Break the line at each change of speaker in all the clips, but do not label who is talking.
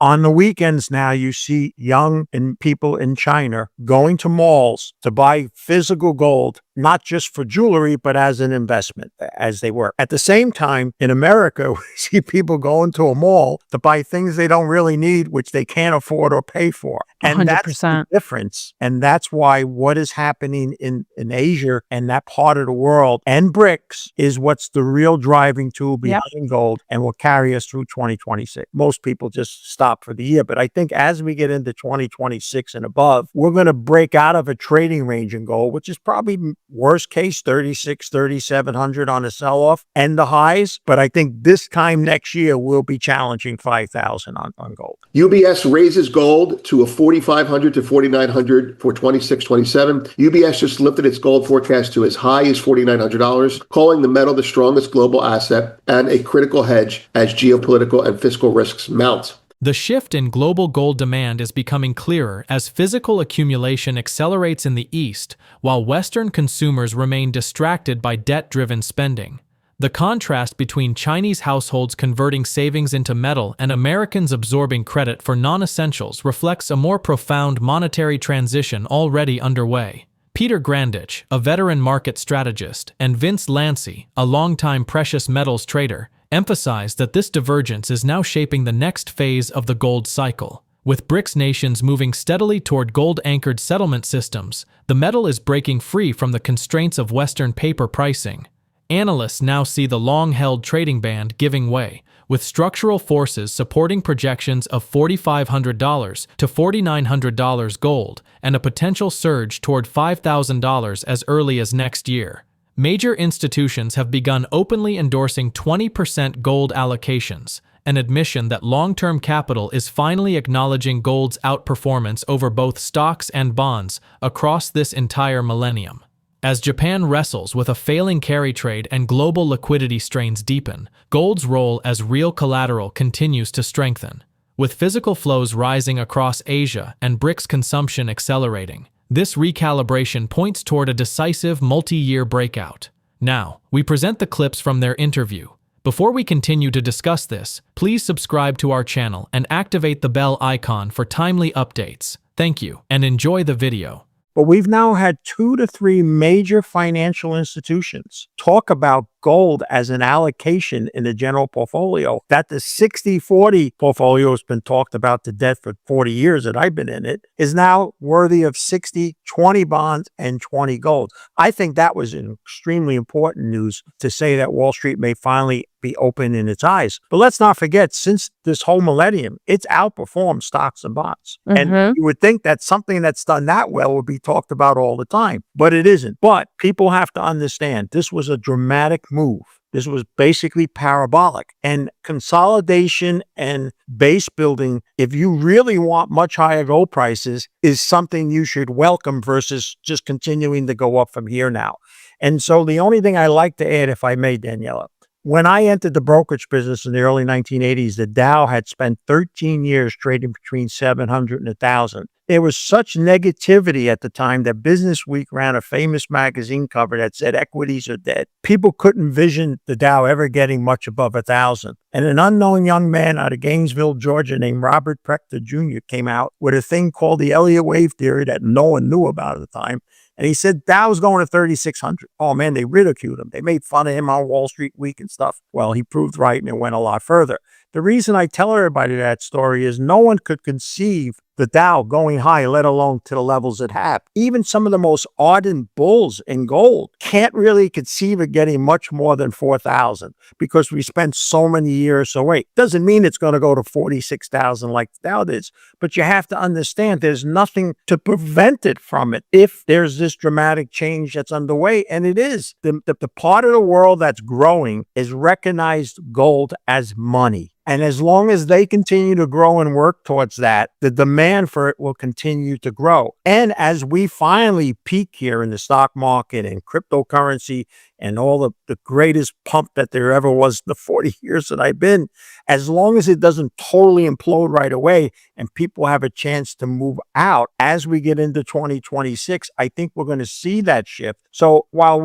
On the weekends now, you see young and people in China going to malls to buy physical gold, not just for jewelry, but as an investment, as they work. At the same time, in America, we see people going to a mall to buy things they don't really need, which they can't afford or pay for. And that's the
100%.
difference. And that's why what is happening in Asia and that part of the world and BRICS is what's the real driving tool behind gold and will carry us through 2026. Most people just stop for the year. But I think as we get into 2026 and above, we're going to break out of a trading range in gold, which is probably worst case 36, 3,700 on a sell-off and the highs. But I think this time next year, we'll be challenging 5,000 on gold.
UBS raises gold to a 4,500 to 4,900 for 26-27. UBS just lifted its gold forecast to as high as $4,900, calling the metal the strongest global asset and a critical hedge as geopolitical and fiscal risks mount.
The shift in global gold demand is becoming clearer as physical accumulation accelerates in the East, while Western consumers remain distracted by debt-driven spending. The contrast between Chinese households converting savings into metal and Americans absorbing credit for non-essentials reflects a more profound monetary transition already underway. Peter Grandich, a veteran market strategist, and Vince Lanci, a longtime precious metals trader, emphasized that this divergence is now shaping the next phase of the gold cycle. With BRICS nations moving steadily toward gold-anchored settlement systems, the metal is breaking free from the constraints of Western paper pricing. Analysts now see the long-held trading band giving way, with structural forces supporting projections of $4,500 to $4,900 gold and a potential surge toward $5,000 as early as next year. Major institutions have begun openly endorsing 20% gold allocations, an admission that long-term capital is finally acknowledging gold's outperformance over both stocks and bonds across this entire millennium. As Japan wrestles with a failing carry trade and global liquidity strains deepen, gold's role as real collateral continues to strengthen. With physical flows rising across Asia and BRICS consumption accelerating, this recalibration points toward a decisive multi-year breakout. Now, we present the clips from their interview. Before we continue to discuss this, please subscribe to our channel and activate the bell icon for timely updates. Thank you, and enjoy the video.
But we've now had 2 to 3 major financial institutions talk about gold as an allocation in the general portfolio, that the 60-40 portfolio has been talked about to death for 40 years that I've been in it, is now worthy of 60, 20 bonds and 20 gold. I think that was an extremely important news to say that Wall Street may finally be open in its eyes. But let's not forget, since this whole millennium, it's outperformed stocks and bonds. And you would think that something that's done that well would be talked about all the time, but it isn't. But people have to understand this was a dramatic move. This was basically parabolic, and consolidation and base building, if you really want much higher gold prices, is something you should welcome versus just continuing to go up from here now. And so the only thing I like to add, if I may, Daniela, when I entered the brokerage business in the early 1980s, the Dow had spent 13 years trading between 700 and 1,000. There was such negativity at the time that Business Week ran a famous magazine cover that said equities are dead. People couldn't vision the Dow ever getting much above 1,000. And an unknown young man out of Gainesville, Georgia, named Robert Prechter Jr. came out with a thing called the Elliott wave theory that no one knew about at the time. And he said Dow's going to 3,600. Oh man, they ridiculed him. They made fun of him on Wall Street Week and stuff. Well, he proved right and it went a lot further. The reason I tell everybody that story is no one could conceive the Dow going high, let alone to the levels it had. Even some of the most ardent bulls in gold can't really conceive of getting much more than 4,000 because we spent so many years away. Doesn't mean it's going to go to 46,000 like the Dow did, but you have to understand there's nothing to prevent it from it if there's this dramatic change that's underway, and it is. The part of the world that's growing is recognized gold as money. And as long as they continue to grow and work towards that, the demand for it will continue to grow. And as we finally peak here in the stock market and cryptocurrency and all the greatest pump that there ever was in the 40 years that I've been, as long as it doesn't totally implode right away and people have a chance to move out as we get into 2026, I think we're going to see that shift. So while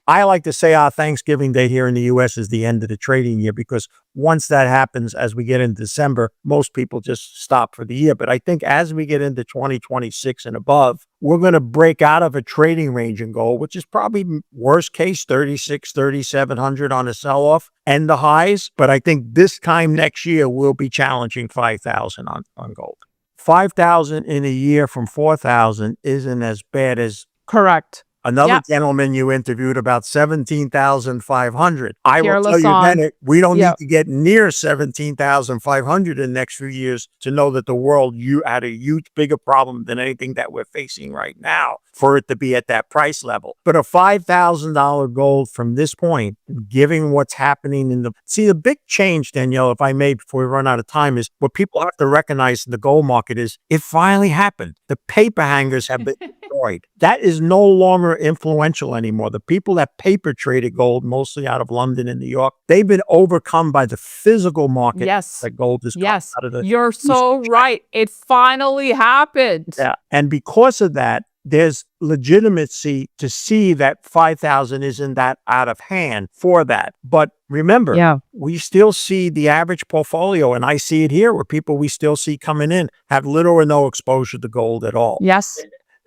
I like to say our Thanksgiving Day here in the US is the end of the trading year, because once that happens, as we get into December, most people just stop for the year. But I think as we get into 2026 and above, we're going to break out of a trading range in gold, which is probably worst case 36, 3,700 on a sell-off and the highs. But I think this time next year, we'll be challenging 5,000 on gold. 5,000 in a year from 4,000 isn't as bad as
Correct.
another
Yep.
gentleman you interviewed about 17,500. I will
Pierre
tell you
Lassonde.
then, we don't
Yep.
need to get near 17,500 in the next few years to know that the world had a huge, bigger problem than anything that we're facing right now for it to be at that price level. But a $5,000 gold from this point, given what's happening the big change, Danielle, if I may, before we run out of time, is what people have to recognize in the gold market is it finally happened. The paper hangers have been destroyed. That is no longer influential anymore. The people that paper traded gold, mostly out of London and New York, they've been overcome by the physical market.
Yes.
That gold is
Yes.
out of the
You're so right. It finally happened.
Yeah. And because of that, there's legitimacy to see that 5,000 isn't that out of hand for that. But remember, we still see the average portfolio, and I see it here where we still see coming in have little or no exposure to gold at all.
Yes.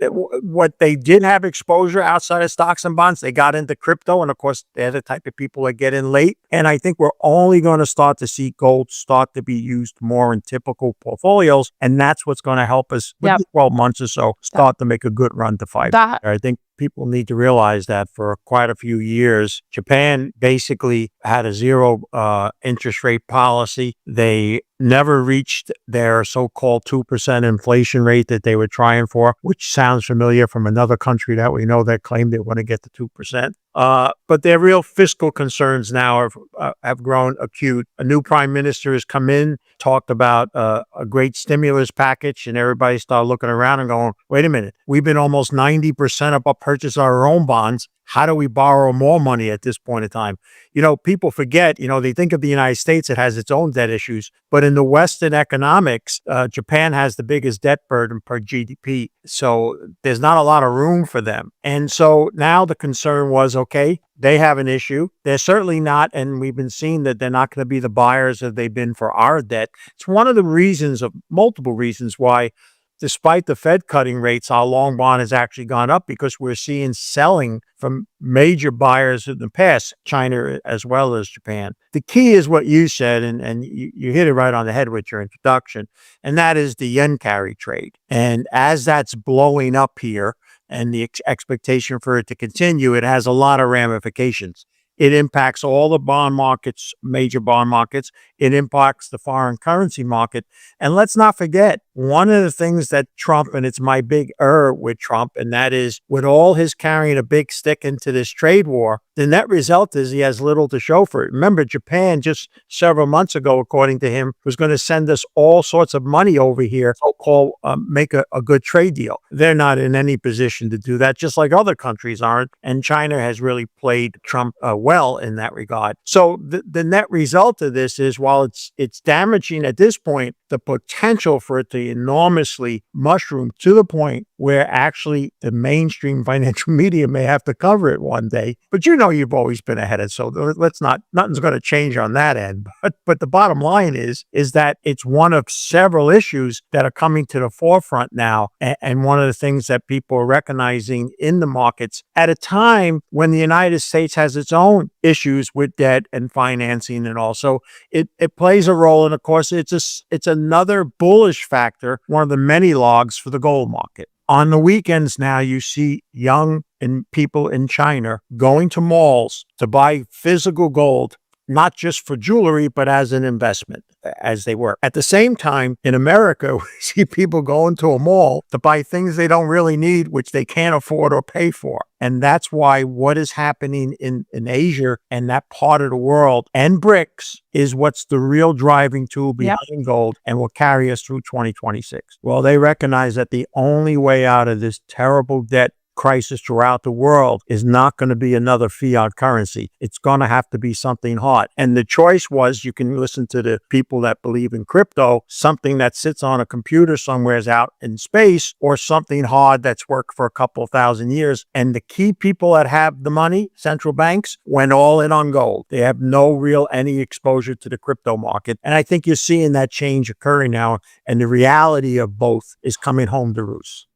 What they did have exposure outside of stocks and bonds, they got into crypto. And of course, they're the type of people that get in late. And I think we're only going to start to see gold start to be used more in typical portfolios. And that's what's going to help us with 12 months or so start to make a good run to 5. I think people need to realize that for quite a few years, Japan basically had a zero interest rate policy. They never reached their so-called 2% inflation rate that they were trying for, which sounds familiar from another country that we know that claimed they want to get to 2%. But their real fiscal concerns now have grown acute. A new prime minister has come in, talked about a great stimulus package, and everybody started looking around and going, wait a minute, we've been almost 90% up purchase our own bonds. How do we borrow more money at this point in time? People forget, they think of the United States, it has its own debt issues. But in the Western economics, Japan has the biggest debt burden per GDP. So there's not a lot of room for them. And so now the concern was, okay, they have an issue. They're certainly not, and we've been seeing that they're not going to be the buyers that they've been for our debt. It's one of the reasons, of multiple reasons, why despite the Fed cutting rates, our long bond has actually gone up, because we're seeing selling from major buyers in the past, China as well as Japan. The key is what you said, and you hit it right on the head with your introduction, and that is the yen carry trade. And as that's blowing up here and the expectation for it to continue, it has a lot of ramifications. It impacts all the bond markets, major bond markets. It impacts the foreign currency market. And let's not forget, one of the things that Trump, and it's my big with Trump, and that is with all his carrying a big stick into this trade war, the net result is he has little to show for it. Remember, Japan just several months ago, according to him, was going to send us all sorts of money over here, so-called make a good trade deal. They're not in any position to do that, just like other countries aren't. And China has really played Trump well in that regard. So the net result of this is, while it's damaging at this point, the potential for it to enormously mushroom to the point where actually the mainstream financial media may have to cover it one day. But you've always been ahead of it, so nothing's going to change on that end. But the bottom line is that it's one of several issues that are coming to the forefront now, and one of the things that people are recognizing in the markets at a time when the United States has its own issues with debt and financing, and also it plays a role. And of course, it's another bullish factor, one of the many logs for the gold market. On the weekends now, you see young people in China going to malls to buy physical gold, not just for jewelry, but as an investment, as they work. At the same time, in America, we see people going to a mall to buy things they don't really need, which they can't afford or pay for. And that's why what is happening in Asia and that part of the world and BRICS is what's the real driving tool behind gold and will carry us through 2026. Well, they recognize that the only way out of this terrible debt crisis throughout the world is not going to be another fiat currency. It's going to have to be something hard. And the choice was, you can listen to the people that believe in crypto, something that sits on a computer somewhere out in space, or something hard that's worked for a couple of thousand years. And the key people that have the money, central banks, went all in on gold. They have no real any exposure to the crypto market. And I think you're seeing that change occurring now, and the reality of both is coming home to roost.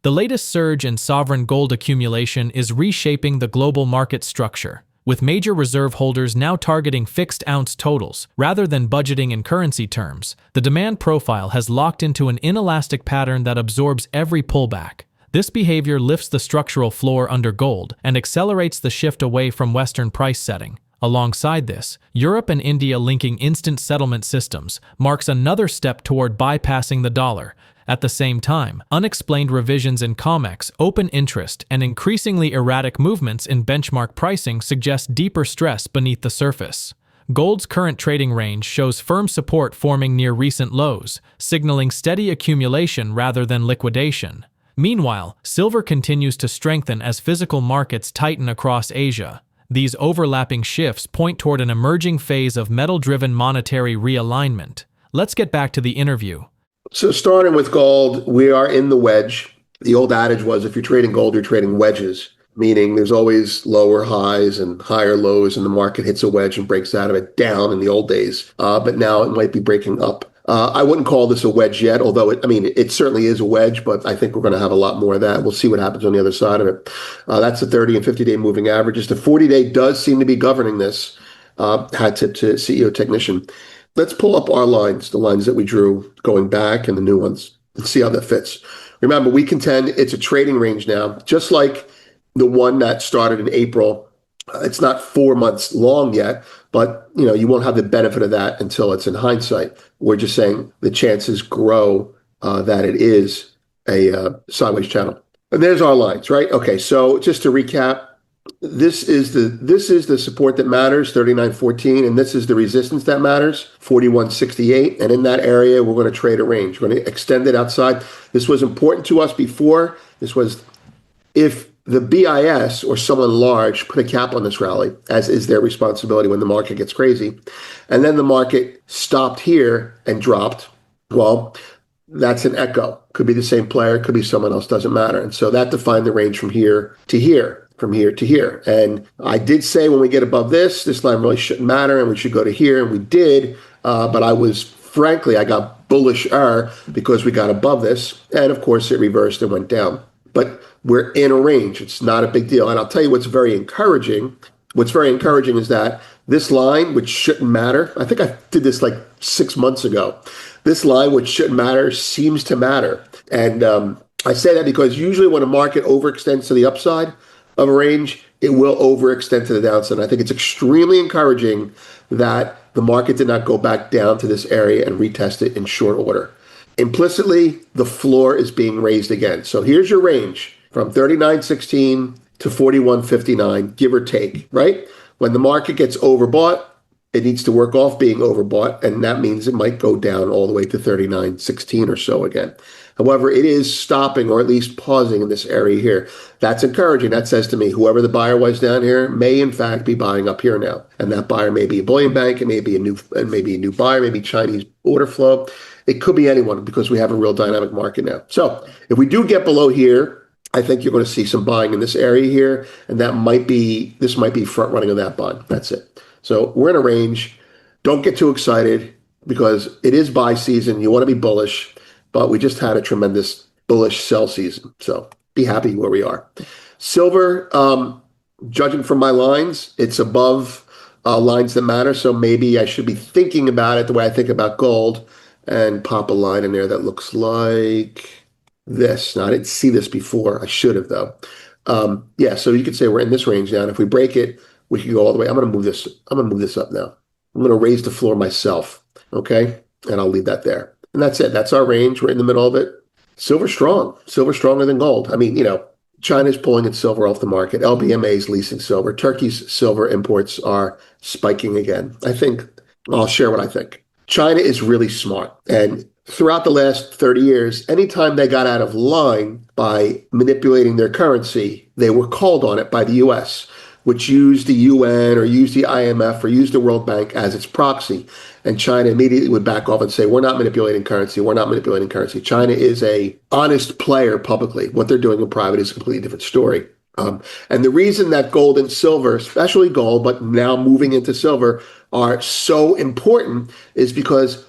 The latest surge in sovereign gold accumulation is reshaping the global market structure, with major reserve holders now targeting fixed ounce totals rather than budgeting in currency terms. The demand profile has locked into an inelastic pattern that absorbs every pullback. This behavior lifts the structural floor under gold and accelerates the shift away from Western price setting. Alongside this, Europe and India linking instant settlement systems marks another step toward bypassing the dollar. At the same time, unexplained revisions in COMEX, open interest, and increasingly erratic movements in benchmark pricing suggest deeper stress beneath the surface. Gold's current trading range shows firm support forming near recent lows, signaling steady accumulation rather than liquidation. Meanwhile, silver continues to strengthen as physical markets tighten across Asia. These overlapping shifts point toward an emerging phase of metal-driven monetary realignment. Let's get back to the interview.
So starting with gold, we are in the wedge. The old adage was, if you're trading gold, you're trading wedges, meaning there's always lower highs and higher lows, and the market hits a wedge and breaks out of it down in the old days. But now it might be breaking up. I wouldn't call this a wedge yet, although it certainly is a wedge, but I think we're going to have a lot more of that. We'll see what happens on the other side of it. That's the 30 and 50-day moving averages. The 40-day does seem to be governing this. Hat tip to CEO Technician. Let's pull up our lines, the lines that we drew going back and the new ones, and see how that fits. Remember, we contend it's a trading range now, just like the one that started in April. It's not 4 months long yet, but you won't have the benefit of that until it's in hindsight. We're just saying the chances grow that it is a sideways channel. And there's our lines, right? Okay, so just to recap, this is the support that matters, 39.14, and this is the resistance that matters, 41.68. And in that area, we're going to trade a range. We're going to extend it outside. This was important to us before. This was, if the BIS or someone large put a cap on this rally, as is their responsibility when the market gets crazy, and then the market stopped here and dropped, well, that's an echo. Could be the same player, could be someone else, doesn't matter. And so that defined the range from here to here. From here to here. And I did say when we get above this line really shouldn't matter and we should go to here, and we did. But I got bullish-er because we got above this. And of course, it reversed and went down. But we're in a range. It's not a big deal. And I'll tell you what's very encouraging. What's very encouraging is that this line, which shouldn't matter, I think I did this like 6 months ago. This line, which shouldn't matter, seems to matter. And I say that because usually when a market overextends to the upside of a range, it will overextend to the downside. I think it's extremely encouraging that the market did not go back down to this area and retest it in short order. Implicitly, the floor is being raised again. So here's your range from 39.16 to 41.59, give or take, right? When the market gets overbought, it needs to work off being overbought, and that means it might go down all the way to 39.16 or so again. However, it is stopping or at least pausing in this area here. That's encouraging. That says to me, whoever the buyer was down here may in fact be buying up here now. And that buyer may be a bullion bank, it may be a new buyer, maybe Chinese order flow. It could be anyone because we have a real dynamic market now. So if we do get below here, I think you're going to see some buying in this area here, and this might be front running of that buying. That's it. So we're in a range. Don't get too excited because it is buy season. You want to be bullish, but we just had a tremendous bullish sell season. So be happy where we are. Silver, judging from my lines, it's above lines that matter. So maybe I should be thinking about it the way I think about gold and pop a line in there that looks like this. Now, I didn't see this before. I should have, though. So you could say we're in this range now. And if we break it, we can go all the way. I'm going to move this up now. I'm going to raise the floor myself. Okay. And I'll leave that there. And that's it. That's our range. We're in the middle of it. Silver strong. Silver stronger than gold. I mean, China's pulling its silver off the market. LBMA is leasing silver. Turkey's silver imports are spiking again. I'll share what I think. China is really smart. And throughout the last 30 years, anytime they got out of line by manipulating their currency, they were called on it by the US, which used the UN or used the IMF or used the World Bank as its proxy. And China immediately would back off and say, we're not manipulating currency. We're not manipulating currency. China is a honest player publicly. What they're doing in private is a completely different story. And the reason that gold and silver, especially gold, but now moving into silver, are so important is because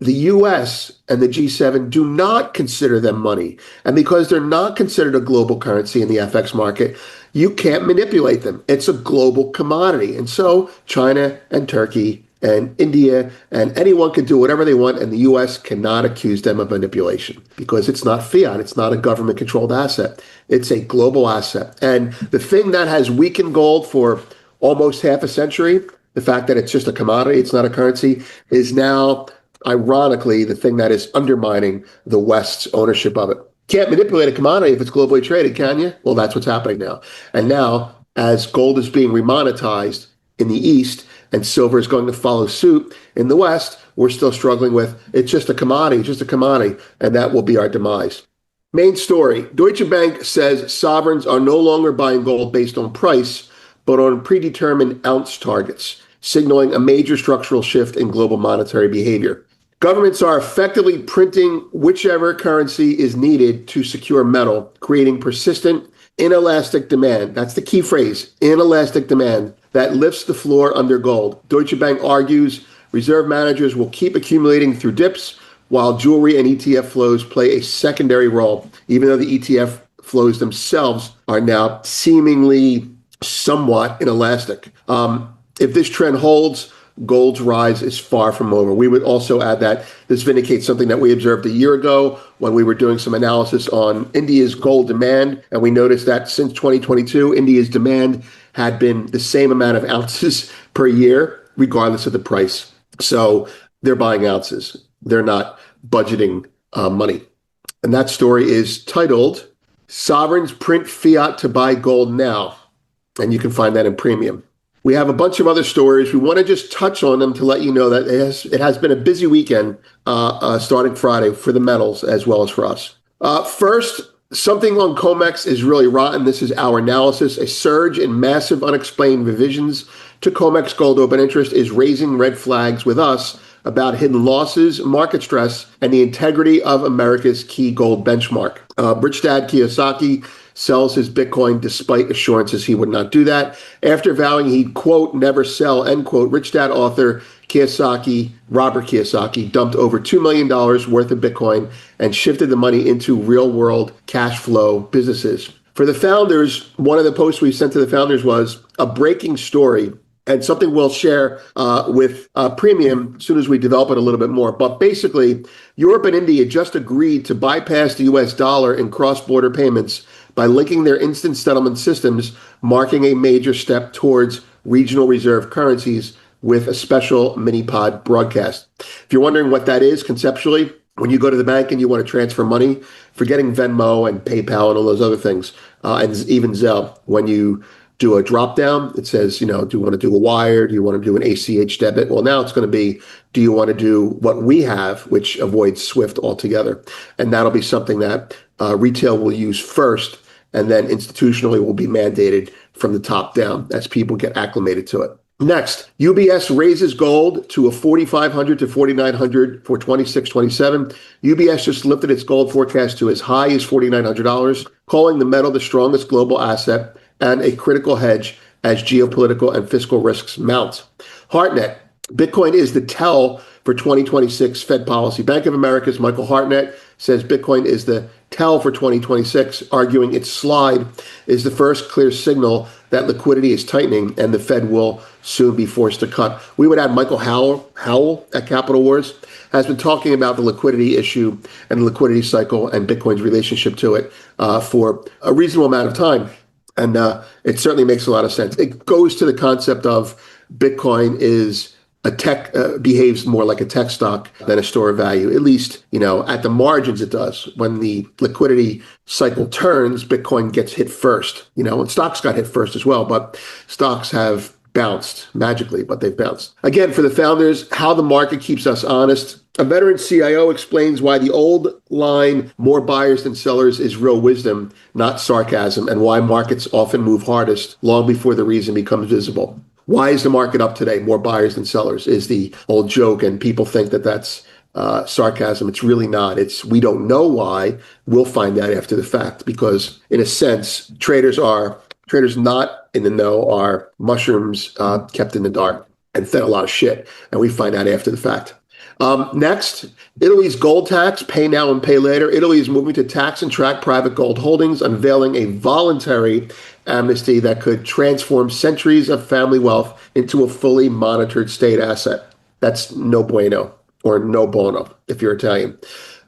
the US and the G7 do not consider them money. And because they're not considered a global currency in the FX market, you can't manipulate them. It's a global commodity. And so China and Turkey and India and anyone can do whatever they want, and the US cannot accuse them of manipulation because it's not fiat. It's not a government controlled asset. It's a global asset. And the thing that has weakened gold for almost half a century, the fact that it's just a commodity, it's not a currency, is now ironically the thing that is undermining the West's ownership of it. Can't manipulate a commodity if it's globally traded, can you? Well, that's what's happening now. And now, as gold is being remonetized in the East and silver is going to follow suit in the West, we're still struggling with it's just a commodity, and that will be our demise. Main story. Deutsche Bank says sovereigns are no longer buying gold based on price, but on predetermined ounce targets, signaling a major structural shift in global monetary behavior. Governments are effectively printing whichever currency is needed to secure metal, creating persistent, inelastic demand. That's the key phrase, inelastic demand, that lifts the floor under gold. Deutsche Bank argues reserve managers will keep accumulating through dips, while jewelry and ETF flows play a secondary role, even though the ETF flows themselves are now seemingly somewhat inelastic. If this trend holds, gold's rise is far from over. We would also add that this vindicates something that we observed a year ago when we were doing some analysis on India's gold demand. And we noticed that since 2022, India's demand had been the same amount of ounces per year, regardless of the price. So they're buying ounces. They're not budgeting money. And that story is titled, Sovereigns Print Fiat to Buy Gold Now. And you can find that in Premium. We have a bunch of other stories. We want to just touch on them to let you know that it has been a busy weekend starting Friday for the metals as well as for us. First, something on COMEX is really rotten. This is our analysis. A surge in massive unexplained revisions to COMEX gold open interest is raising red flags with us about hidden losses, market stress, and the integrity of America's key gold benchmark. Rich Dad Kiyosaki sells his Bitcoin despite assurances he would not do that. After vowing he'd, quote, never sell, end quote, Rich Dad author Robert Kiyosaki, dumped over $2 million worth of Bitcoin and shifted the money into real-world cash flow businesses. For the founders, one of the posts we sent to the founders was a breaking story and something we'll share with Premium as soon as we develop it a little bit more. But basically, Europe and India just agreed to bypass the US dollar in cross-border payments by linking their instant settlement systems, marking a major step towards regional reserve currencies with a special mini-pod broadcast. If you're wondering what that is conceptually, when you go to the bank and you want to transfer money, forgetting Venmo and PayPal and all those other things, and even Zelle, when you do a drop down, it says, do you want to do a wire? Do you want to do an ACH debit? Well, now it's going to be, do you want to do what we have, which avoids SWIFT altogether? And that'll be something that retail will use first, and then institutionally will be mandated from the top down as people get acclimated to it. Next, UBS raises gold to a 4,500 to 4,900 for 26-27. UBS just lifted its gold forecast to as high as $4,900, calling the metal the strongest global asset and a critical hedge as geopolitical and fiscal risks mount. Hartnett, Bitcoin is the tell for 2026 Fed policy. Bank of America's Michael Hartnett says Bitcoin is the tell for 2026, arguing its slide is the first clear signal that liquidity is tightening and the Fed will soon be forced to cut. We would add Michael Howell at Capital Wars has been talking about the liquidity issue and the liquidity cycle and Bitcoin's relationship to it for a reasonable amount of time. And it certainly makes a lot of sense. It goes to the concept of Bitcoin is a tech, behaves more like a tech stock than a store of value. At least, at the margins it does. When the liquidity cycle turns, Bitcoin gets hit first, and stocks got hit first as well. But stocks have bounced magically, but they've bounced. Again, for the founders, how the market keeps us honest. A veteran CIO explains why the old line, more buyers than sellers, is real wisdom, not sarcasm, and why markets often move hardest long before the reason becomes visible. Why is the market up today? More buyers than sellers is the old joke, and people think that that's sarcasm. It's really not. We don't know why. We'll find out after the fact, because in a sense, traders not in the know are mushrooms kept in the dark and fed a lot of shit, and we find out after the fact. Next, Italy's gold tax, pay now and pay later. Italy is moving to tax and track private gold holdings, unveiling a voluntary amnesty that could transform centuries of family wealth into a fully monitored state asset. That's no bueno, or no bono if you're Italian.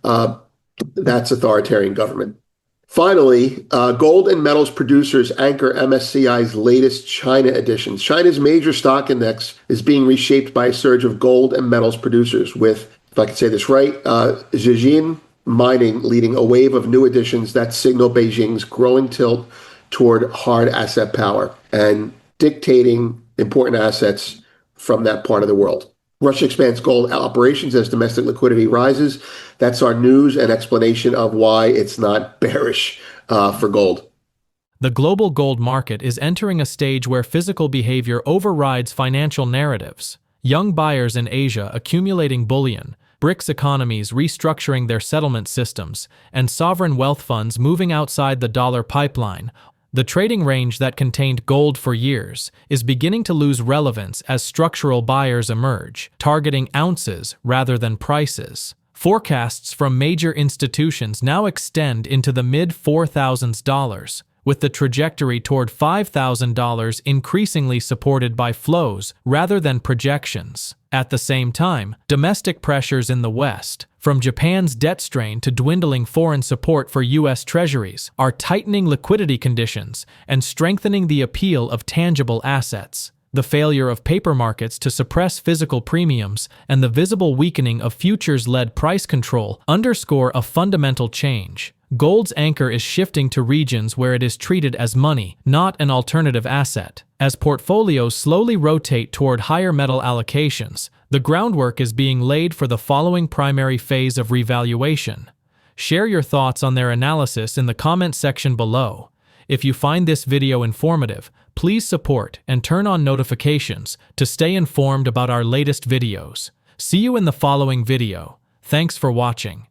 That's authoritarian government. Finally, gold and metals producers anchor MSCI's latest China edition. China's major stock index is being reshaped by a surge of gold and metals producers with, if I can say this right, Zijin Mining leading a wave of new additions that signal Beijing's growing tilt toward hard asset power and dictating important assets from that part of the world. Russia expands gold operations as domestic liquidity rises. That's our news and explanation of why it's not bearish for gold.
The global gold market is entering a stage where physical behavior overrides financial narratives. Young buyers in Asia accumulating bullion, BRICS economies restructuring their settlement systems, and sovereign wealth funds moving outside the dollar pipeline. The trading range that contained gold for years is beginning to lose relevance as structural buyers emerge, targeting ounces rather than prices. Forecasts from major institutions now extend into the mid-$4,000s, with the trajectory toward $5,000 increasingly supported by flows rather than projections. At the same time, domestic pressures in the West, from Japan's debt strain to dwindling foreign support for U.S. treasuries, are tightening liquidity conditions and strengthening the appeal of tangible assets. The failure of paper markets to suppress physical premiums and the visible weakening of futures-led price control underscore a fundamental change. Gold's anchor is shifting to regions where it is treated as money, not an alternative asset. As portfolios slowly rotate toward higher metal allocations, the groundwork is being laid for the following primary phase of revaluation. Share your thoughts on their analysis in the comment section below. If you find this video informative, please support and turn on notifications to stay informed about our latest videos. See you in the following video. Thanks for watching.